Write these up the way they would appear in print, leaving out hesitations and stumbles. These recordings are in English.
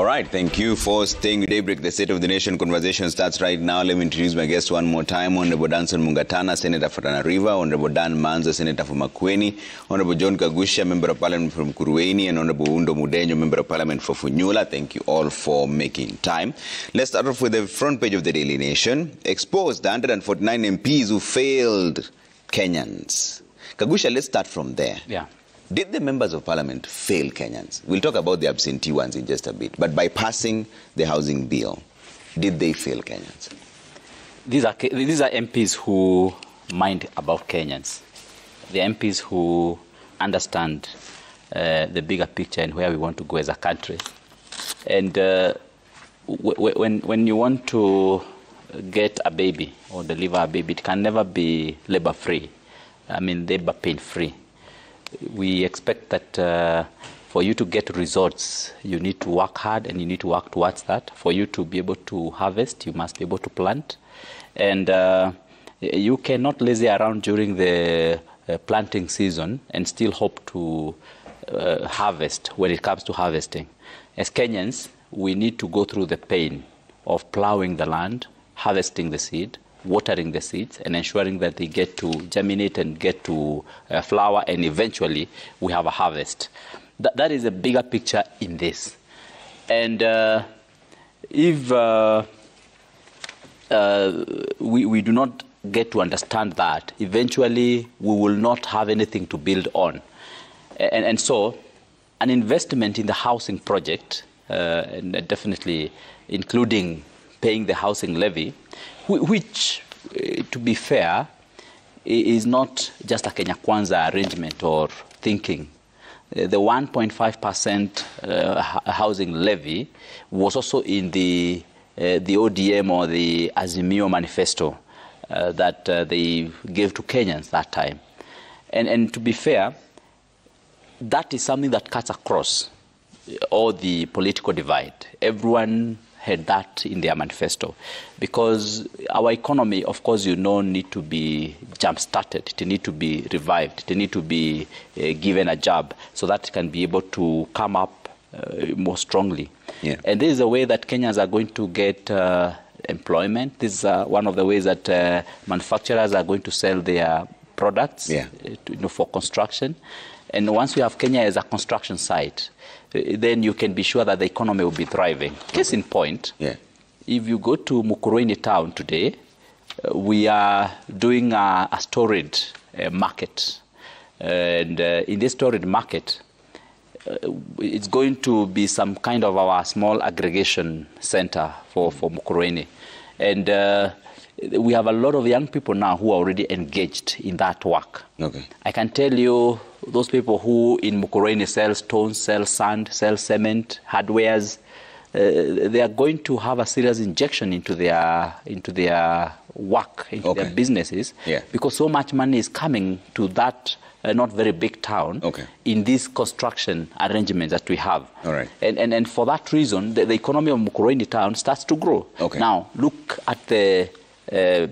All right, thank you for staying with Daybreak. The State of the Nation conversation starts right now. Let me introduce my guest one more time. Honorable Danson Mungatana, Senator for Tana River. Honorable Dan Manza, Senator for Makueni. Honorable John Kagusha, Member of Parliament from Kurueni. And Honorable Undo Mudenyo, Member of Parliament for Funyula. Thank you all for making time. Let's start off with the front page of the Daily Nation. Exposed the 149 MPs who failed Kenyans. Kagusha, let's start from there. Yeah. Did the members of parliament fail Kenyans? We'll talk about the absentee ones in just a bit. But by passing the housing bill, did they fail Kenyans? These are MPs who mind about Kenyans. The MPs who understand the bigger picture and where we want to go as a country. And when you want to get a baby or deliver a baby, it can never be labor-free. I mean, labor pain-free. We expect that for you to get results, you need to work hard and you need to work towards that. For you to be able to harvest, you must be able to plant. And you cannot lazy around during the planting season and still hope to harvest when it comes to harvesting. As Kenyans, we need to go through the pain of plowing the land, harvesting the seed, watering the seeds and ensuring that they get to germinate and get to flower, and eventually we have a harvest. That is a bigger picture in this. And if we do not get to understand that, eventually we will not have anything to build on. And so an investment in the housing project, and definitely including paying the housing levy, which, to be fair, is not just a Kenya Kwanza arrangement or thinking. The 1.5% housing levy was also in the ODM or the Azimio manifesto that they gave to Kenyans that time. And to be fair, that is something that cuts across all the political divide. Everyone had that in their manifesto, because our economy, of course, need to be jump-started. It need to be revived. It need to be given a job so that it can be able to come up more strongly. Yeah. And this is a way that Kenyans are going to get employment. This is one of the ways that manufacturers are going to sell their products for construction. And once we have Kenya as a construction site, then you can be sure that the economy will be thriving. Case in point, if you go to Mukurweini town today, we are doing a storied market. And in this storied market, it's going to be some kind of our small aggregation center for Mukurweini. And we have a lot of young people now who are already engaged in that work. Okay. I can tell you, those people who in Mukurweini sell stones, sell sand, sell cement, hardwares, they are going to have a serious injection into their work, into their businesses, because so much money is coming to that not very big town in these construction arrangements that we have. All right. And for that reason, the economy of Mukurweini town starts to grow. Okay. Now, look at the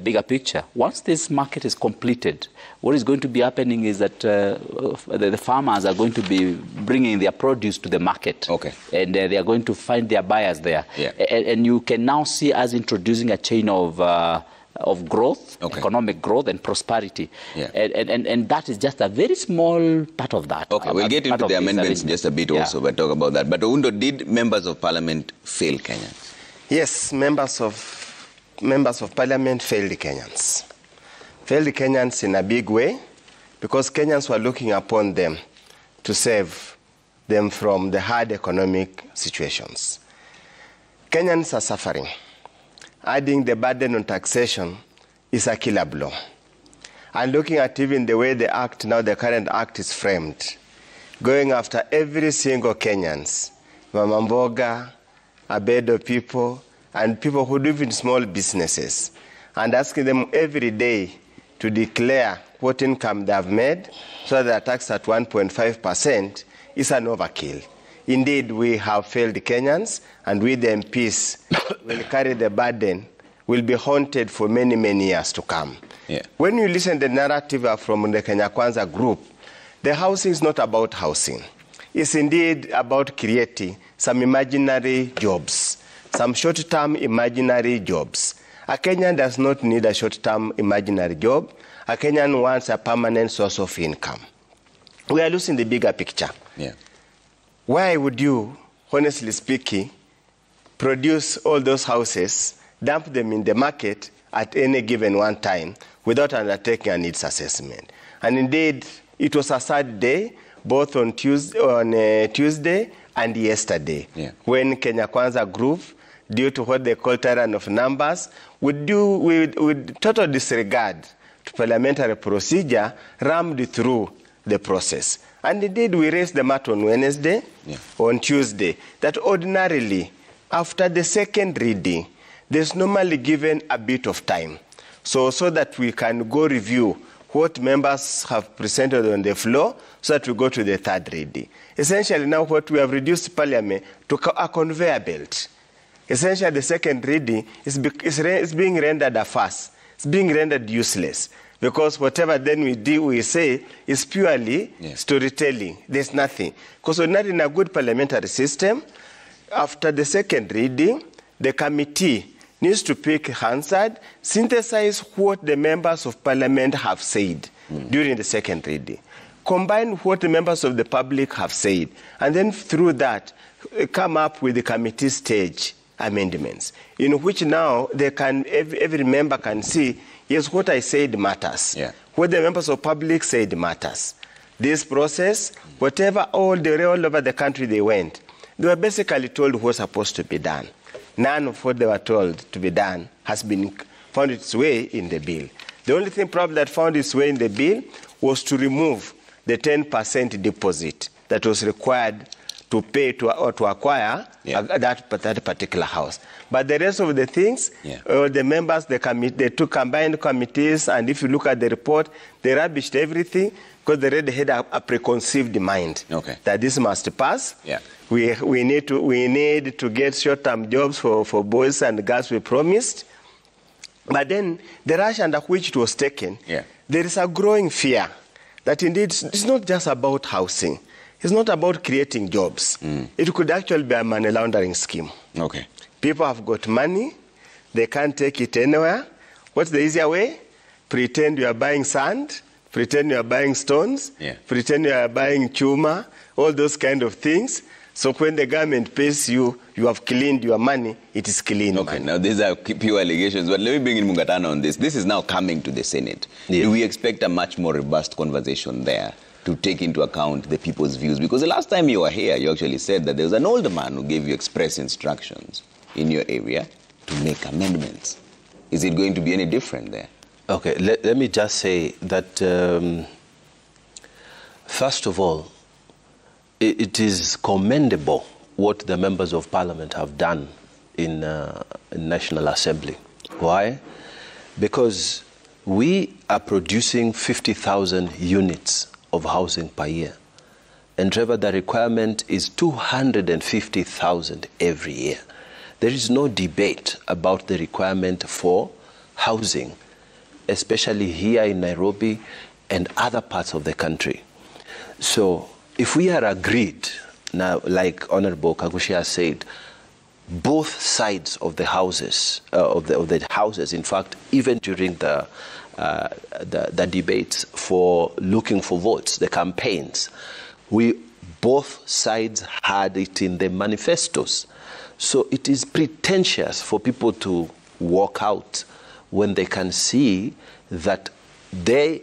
bigger picture. Once this market is completed, what is going to be happening is that the farmers are going to be bringing their produce to the market, and they are going to find their buyers there. And you can now see us introducing a chain of growth, economic growth and prosperity. And that is just a very small part of that. Okay, we'll get into the amendments in just a bit also, but talk about that. But Undo, did members of parliament fail Kenyans? Yes, members of parliament failed the Kenyans. Failed the Kenyans in a big way, because Kenyans were looking upon them to save them from the hard economic situations. Kenyans are suffering. Adding the burden on taxation is a killer blow. And looking at even the way the act, now the current act is framed, going after every single Kenyans, Mamamboga, Abedo people, and people who live in small businesses, and asking them every day to declare what income they have made so that they are taxed at 1.5% is an overkill. Indeed, we have failed the Kenyans, and we, the MPs, will carry the burden, will be haunted for many, many years to come. When you listen to the narrative from the Kenya Kwanza group, the housing is not about housing. is indeed about creating some imaginary jobs, some short-term imaginary jobs. A Kenyan does not need a short-term imaginary job. A Kenyan wants a permanent source of income. We are losing the bigger picture. Yeah. Why would you, honestly speaking, produce all those houses, dump them in the market at any given one time without undertaking a needs assessment? And indeed, it was a sad day, both on Tuesday and yesterday, when Kenya Kwanza Group, due to what they call tyrant of numbers, would total disregard to parliamentary procedure, rammed through the process. And indeed, we raised the matter on Wednesday, on Tuesday, that ordinarily, after the second reading, there's normally given a bit of time, so that we can go review what members have presented on the floor, so that we go to the third reading. Essentially, now what we have reduced Parliament to a conveyor belt. Essentially, the second reading is being rendered a farce. It's being rendered useless, because whatever then we say is purely storytelling. There's nothing. Because we're not in a good parliamentary system. After the second reading, the committee needs to pick Hansard, synthesize what the members of parliament have said during the second reading, combine what the members of the public have said, and then through that, come up with the committee stage amendments, in which now every member can see, yes, what I said matters. What the members of public said matters. This process, whatever all over the country they went, they were basically told what was supposed to be done. None of what they were told to be done has found its way in the bill. The only thing probably that found its way in the bill was to remove the 10% deposit that was required to pay to acquire that particular house. But the rest of the things, the members, the two combined committees, and if you look at the report, they rubbished everything because they already had a preconceived mind that this must pass. We need to get short-term jobs for boys and girls we promised. But then the rush under which it was taken, there is a growing fear that indeed it's not just about housing. It's not about creating jobs. It could actually be a money laundering scheme. People have got money. They can't take it anywhere. What's the easier way? Pretend you are buying sand. Pretend you are buying stones. Pretend you are buying chuma. All those kind of things. So when the government pays you, you have cleaned your money, it is clean money. Now these are pure allegations, but let me bring in Mungatana on this. This is now coming to the Senate. Do we expect a much more robust conversation there to take into account the people's views? Because the last time you were here, you actually said that there was an older man who gave you express instructions in your area to make amendments. Is it going to be any different there? Okay, let me just say that, first of all, it is commendable what the members of parliament have done in National Assembly. Why? Because we are producing 50,000 units of housing per year. And Trevor, the requirement is 250,000 every year. There is no debate about the requirement for housing, especially here in Nairobi and other parts of the country. So if we are agreed, now, like Honorable Kagushia said, both sides of the houses, of the houses, in fact, even during the debates for looking for votes, the campaigns, both sides had it in the manifestos. So it is pretentious for people to walk out when they can see that there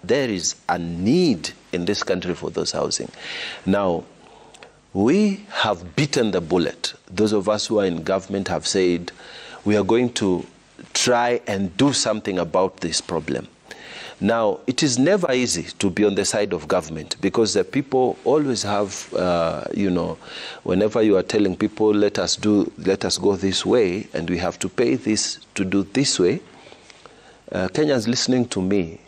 is a need in this country for those housing. Now, we have beaten the bullet. Those of us who are in government have said we are going to try and do something about this problem. Now, it is never easy to be on the side of government because the people always have, whenever you are telling people, let us go this way, and we have to pay this to do this way, Kenyans listening to me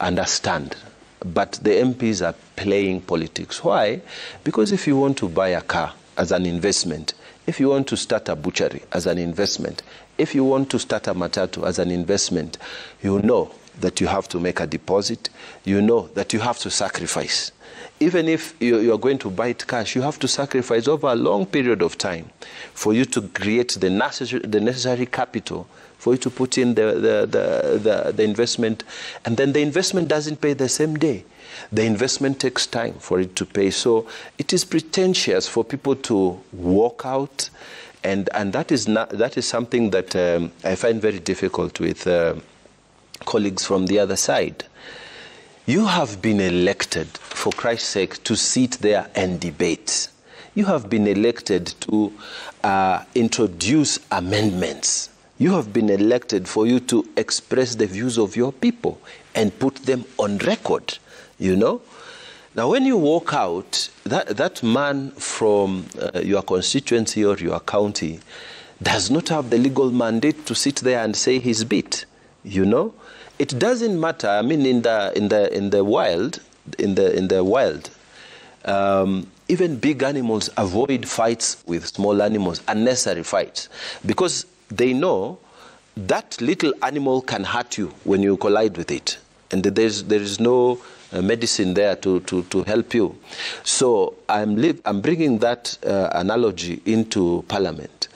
understand. But the MPs are playing politics. Why? Because if you want to buy a car as an investment, if you want to start a butchery as an investment, if you want to start a matatu as an investment, you know that you have to make a deposit, you know that you have to sacrifice even if you are going to buy it cash, you have to sacrifice over a long period of time for you to create the necessary capital for you to put in the investment. And then the investment doesn't pay the same day. The investment takes time for it to pay. So it is pretentious for people to walk out. And that is something that I find very difficult with colleagues from the other side. You have been elected, for Christ's sake, to sit there and debate. You have been elected to introduce amendments. You have been elected for you to express the views of your people and put them on record, you know. Now, when you walk out, that man from your constituency or your county does not have the legal mandate to sit there and say his bit, you know. It doesn't matter. I mean, in the wild, even big animals avoid fights with small animals, unnecessary fights, because they know that little animal can hurt you when you collide with it, and there is no medicine there to help you. So I'm bringing that analogy into Parliament.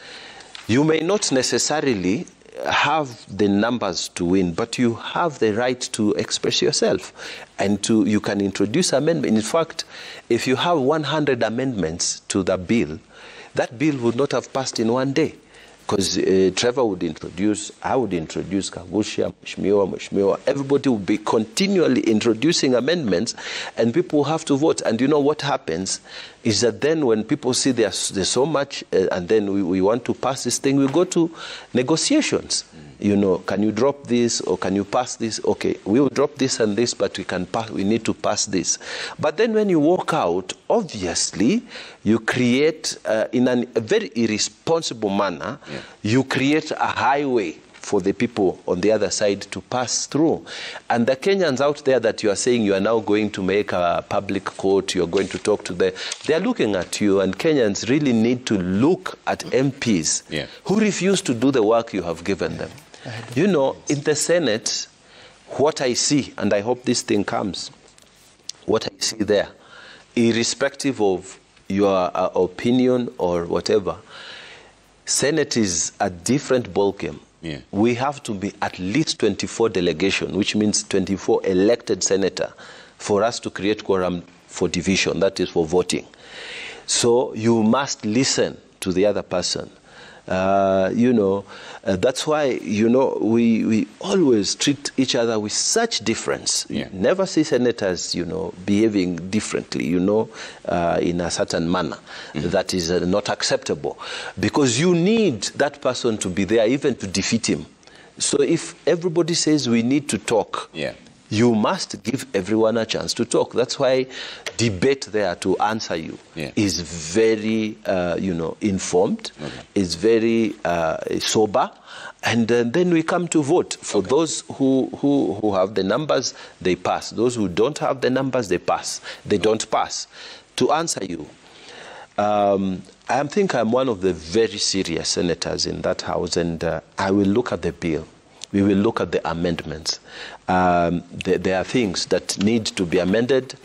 You may not necessarily have the numbers to win, but you have the right to express yourself, and you can introduce amendments. In fact, if you have 100 amendments to the bill, that bill would not have passed in one day, because Trevor would introduce, I would introduce, Kagusha, Mheshimiwa, everybody would be continually introducing amendments, and people have to vote. And you know what happens is that then when people see there's so much, and then we want to pass this thing, we go to negotiations. You know, can you drop this, or can you pass this? Okay, we will drop this and this, but we need to pass this. But then when you walk out, obviously, you create, in a very irresponsible manner, you create a highway for the people on the other side to pass through. And the Kenyans out there that you are saying you are now going to make a public court, you're going to talk to they are looking at you, and Kenyans really need to look at MPs who refuse to do the work you have given them. You know, in the Senate, what I see, and I hope this thing comes, what I see there, irrespective of your opinion or whatever, Senate is a different ballgame. We have to be at least 24 delegation, which means 24 elected senator, for us to create quorum for division, that is for voting. So you must listen to the other person. You know, that's why, you know, we always treat each other with such difference. Never see senators, you know, behaving differently, you know, in a certain manner. That is not acceptable, because you need that person to be there even to defeat him. So if everybody says we need to talk, you must give everyone a chance to talk. That's why debate there to answer you is very, you know, informed, is very sober, and then we come to vote. For those who have the numbers, they pass. Those who don't have the numbers, they pass. They don't pass. To answer you, I think I'm one of the very serious senators in that house, and I will look at the bill. We will look at the amendments. There are things that need to be amended.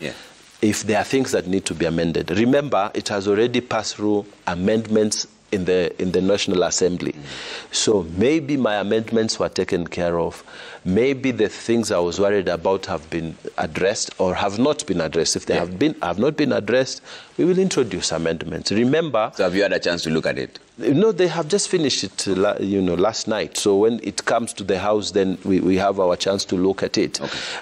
If there are things that need to be amended, remember it has already passed through amendments in the National Assembly. So maybe my amendments were taken care of. Maybe the things I was worried about have been addressed or have not been addressed. If they have not been addressed, we will introduce amendments. Remember. So have you had a chance to look at it? No, they have just finished it, you know, last night. So when it comes to the House, then we have our chance to look at it.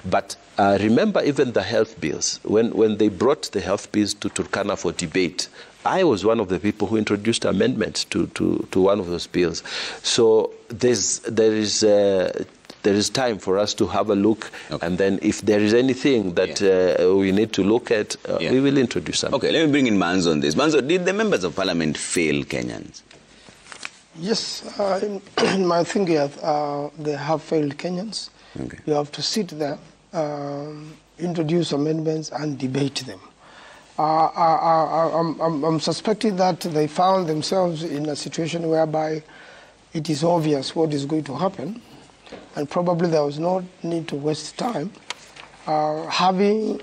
But remember, even the health bills, when they brought the health bills to Turkana for debate, I was one of the people who introduced amendments to one of those bills. So there is time for us to have a look, and then if there is anything that we need to look at, we will introduce something. Okay, let me bring in Manzo on this. Manzo, did the members of Parliament fail Kenyans? Yes, in my thinking, they have failed Kenyans. You have to sit there, introduce amendments and debate them. I'm suspecting that they found themselves in a situation whereby it is obvious what is going to happen, and probably there was no need to waste time having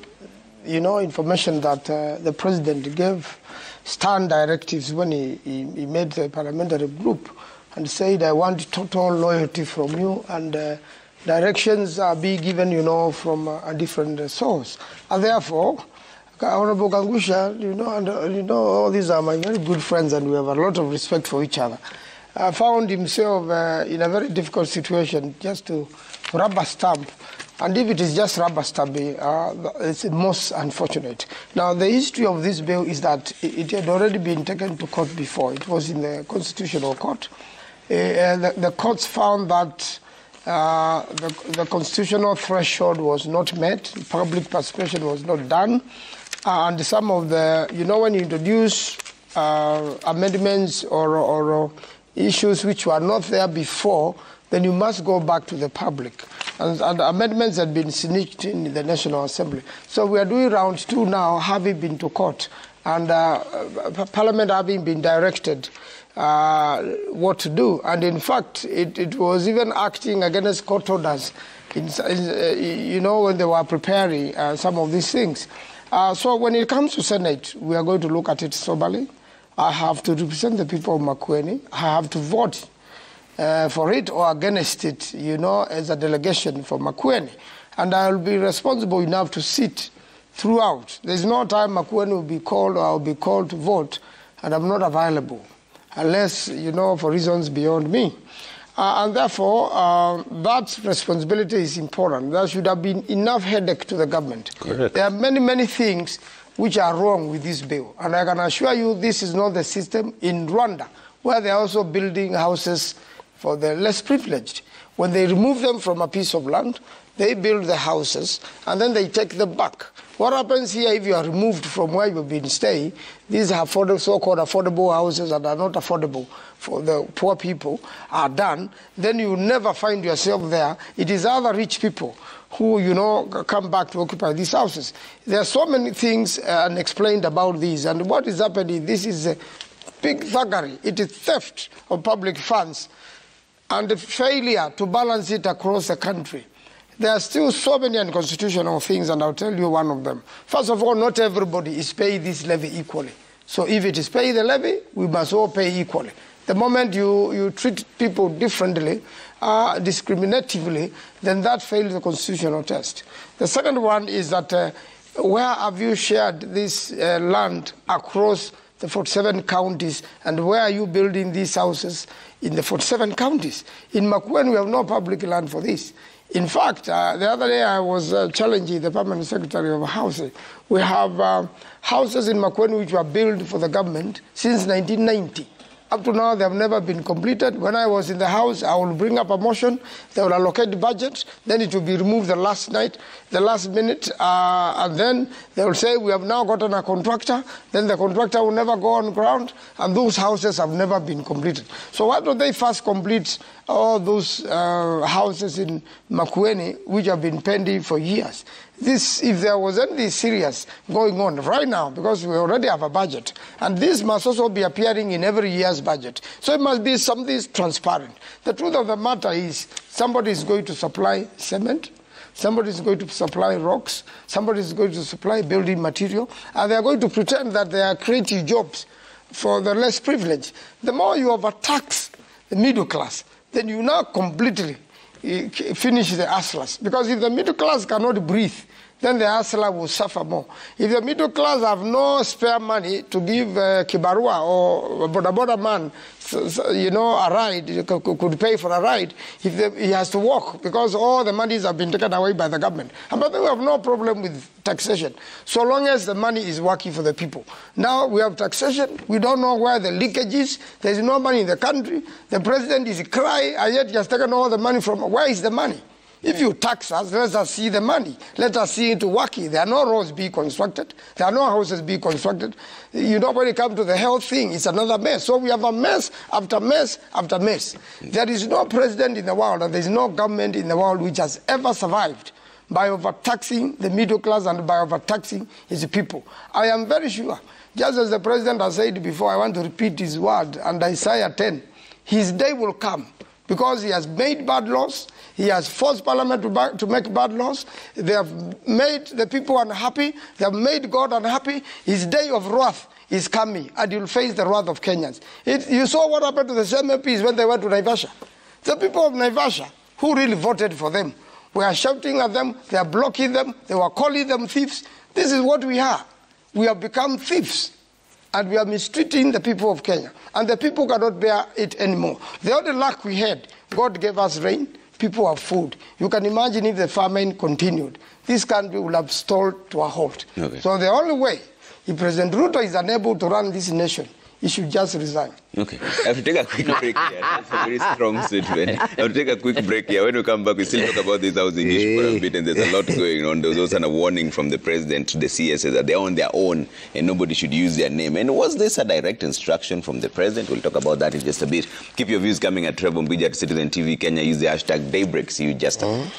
you know, information that the president gave stern directives when he made the parliamentary group and said, I want total loyalty from you, and directions are being given, you know, from a different source. And therefore, Honorable Kangusha, you know, all these are my very good friends, and we have a lot of respect for each other. Found himself in a very difficult situation, just to rubber stamp. And if it is just rubber stamping, it's most unfortunate. Now, the history of this bill is that it had already been taken to court before. It was in the Constitutional Court. The courts found that the constitutional threshold was not met, public participation was not done, and some of the, you know, when you introduce amendments or issues which were not there before, then you must go back to the public. And amendments had been snitched in the National Assembly. So we are doing round 2 now, having been to court, and Parliament having been directed what to do. And in fact, it was even acting against court orders, you know, when they were preparing some of these things. So when it comes to Senate, we are going to look at it soberly. I have to represent the people of Makueni. I have to vote for it or against it, you know, as a delegation for Makueni. And I will be responsible enough to sit throughout. There's no time Makueni will be called or I'll be called to vote, and I'm not available, unless, you know, for reasons beyond me. And therefore, that responsibility is important. There should have been enough headache to the government. Correct. There are many, many things which are wrong with this bill. And I can assure you this is not the system in Rwanda, where they're also building houses for the less privileged. When they remove them from a piece of land, they build the houses, and then they take them back. What happens here if you are removed from where you've been staying? These are so-called affordable houses that are not affordable for the poor people are done, then you never find yourself there. It is other rich people who, you know, come back to occupy these houses. There are so many things unexplained about these, and what is happening, this is a big thuggery. It is theft of public funds and the failure to balance it across the country. There are still so many unconstitutional things, and I'll tell you one of them. First of all, not everybody is paying this levy equally. So if it is pay the levy, we must all pay equally. The moment you treat people differently, discriminatively, then that fails the constitutional test. The second one is that where have you shared this land across the 47 counties, and where are you building these houses in the 47 counties? In Makueni, we have no public land for this. In fact, the other day I was challenging the Permanent Secretary of Housing. We have houses in Makueni which were built for the government since 1990. Up to now, they have never been completed. When I was in the House, I will bring up a motion. They will allocate the budget. Then it will be removed the last minute. And then they will say, we have now gotten a contractor. Then the contractor will never go on ground. And those houses have never been completed. So why don't they first complete all those houses in Makueni, which have been pending for years? This, if there was anything serious going on right now, because we already have a budget, and this must also be appearing in every year's budget. So it must be something transparent. The truth of the matter is somebody is going to supply cement, somebody is going to supply rocks, somebody is going to supply building material, and they are going to pretend that they are creating jobs for the less privileged. The more you overtax the middle class, then you now completely finish the hustlers. Because if the middle class cannot breathe, then the hustler will suffer more. If the middle class have no spare money to give Kibarua or Boda man, you know, a ride, could pay for a ride, if he has to walk because all the monies have been taken away by the government. But we have no problem with taxation, so long as the money is working for the people. Now we have taxation. We don't know where the leakage is. There's no money in the country. The president is crying, and yet he has taken all the money from. Where is the money? If you tax us, let us see the money. Let us see it working. There are no roads being constructed. There are no houses being constructed. You know, when it comes to the health thing, it's another mess. So we have a mess after mess after mess. There is no president in the world, and there is no government in the world which has ever survived by overtaxing the middle class and by overtaxing his people. I am very sure, just as the president has said before, I want to repeat his word, and Isaiah 10, his day will come because he has made bad laws. He has forced Parliament to make bad laws. They have made the people unhappy. They have made God unhappy. His day of wrath is coming, and you'll face the wrath of Kenyans. You saw what happened to the same MPs when they went to Naivasha. The people of Naivasha, who really voted for them, were shouting at them, they are blocking them, they were calling them thieves. This is what we are. We have become thieves, and we are mistreating the people of Kenya. And the people cannot bear it anymore. The only luck we had, God gave us rain, people have food. You can imagine if the famine continued, this country would have stalled to a halt. Okay. So the only way, if President Ruto is unable to run this nation, he should just resign. Okay. I have to take a quick break here. That's a very strong statement. I have to take a quick break here. When we come back, we still talk about this housing issue for a bit, and there's a lot going on. There's also a warning from the president to the CSS that they're on their own and nobody should use their name. And was this a direct instruction from the president? We'll talk about that in just a bit. Keep your views coming at Trevor Mbija at Citizen TV Kenya. Use the hashtag Daybreak. See you just a